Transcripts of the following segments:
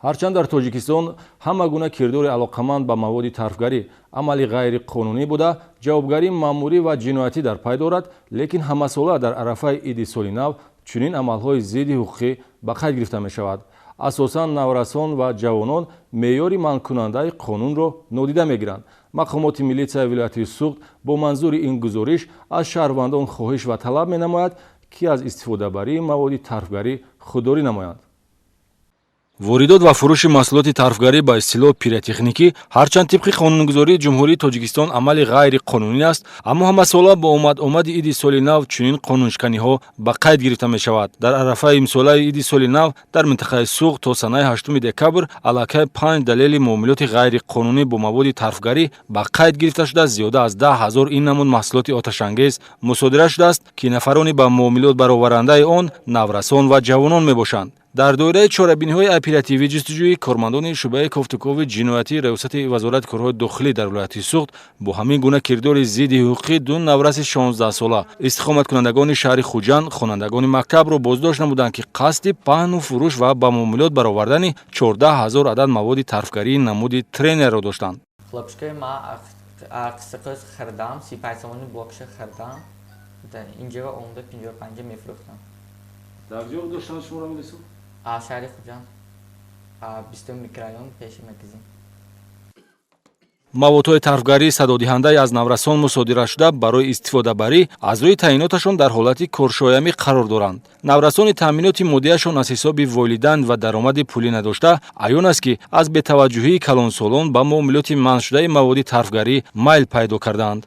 ҳарчанд дар тоҷикистон ҳама гуна кирдори алоқаманд ба маводи тарфгарӣ амали ғайриқонунӣ буда ҷавобгарии маъмурӣ ва ҷиноятӣ дар пай дорад, лекин ҳамасола дар арафаи иди соли нав чунин амалҳои зидди ҳуқуқӣ ба қайд гирифта мешавад. асосан наврасон ва ҷавонон меъёри манъкунандаи қонунро нодида мегиранд. мақомоти милитсияи вилояти Суғд бо манзури ин гузориш аз шаҳрвандон хоҳиш ва талаб менамояд, ки аз истифодабарии маводи тарфгарӣ худдорӣ намоянд. воридот ва фурӯши маҳсулоти тарфгарӣ ба истилоҳ пиротехникӣ ҳарчанд тибқи қонунгузории ҷумҳурии Тоҷикистон амали ғайриқонунӣ аст, аммо ҳамасола бо омади иди соли нав чунин қонуншиканиҳо ба қайд гирифта мешавад. дар арафаи имсолаи иди соли нав дар минтақаи Суғд то санаи 8 декабр аллакай 5 далели муомилоти ғайриқонунӣ бо маводи тарфгарӣ ба қайд гирифта шуда зиёда аз 10 000 ин намуд маҳсулоти оташангез мусодира шудааст, ки нафарони ба муомилот бароварандаи он наврасон ва ҷавонон мебошанд. дар доираи чорабиниҳои оперативии ҷустуҷӯӣ кормандони шӯъбаи кофтукови ҷиноятии раёсати вазорати корҳои дохилӣ дар вилояти Суғд бо ҳамин гуна кирдори зидди ҳуқуқӣ ду навраси 16-сола истиқоматкунандагони шаҳри Хуҷанд хонандагони мактабро боздошт намуданд, ки қасди паҳну фурӯш ва ба муомилот баровардани 14 000 адад маводи тарфгарии намуди тренерро доштанд. Хлопчики ма ақсиқиз хардам, сипайсамони блокша хардам. Инҷа онда 55 мефрӯхтам. дар ҷо доштан шуморо мелису? шаҳри Хуҷанд 20 микрорайон пеши марказӣ. маводҳои тарфгарӣ садодиҳандаи аз наврасон мусодира шуда барои истифодабарӣ аз рӯи таъиноташон дар ҳолати коршоямӣ қарор доранд. наврасони таъминоти моддияшон аз ҳисоби волидайн ва даромади пулӣ надошта, аён аст, ки аз бетаваҷҷӯҳии калонсолон ба муомилоти манъшудаи маводи тарфгарӣ майл пайдо кардаанд.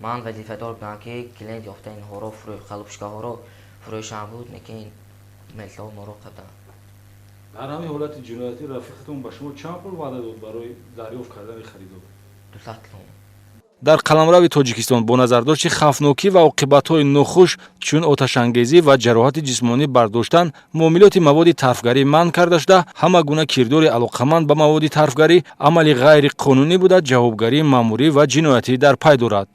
ман вазифадор будам, ки клиент ёфта инҳоро халупшкаҳоро фурӯшам буд, лекин мелло моро қада. дар ҳамин ҳолати ҷиноятӣ рафиқатон ба шумо чанд пул ваъда дод барои дарёфт кардани харидор? 200 лом. дар қаламрави Тоҷикистон бо назардошти хавфнокӣ ва оқибатҳои нохуш чун оташангезӣ ва ҷароҳати ҷисмонӣ бардоштан муомилоти маводи тарфгарӣ манъ карда шуда, ҳама гуна кирдори алоқаманд ба маводи тарфгарӣ амали ғайриқонунӣ буда ҷавобгарии маъмурӣ ва ҷиноятӣ дар пай дорад.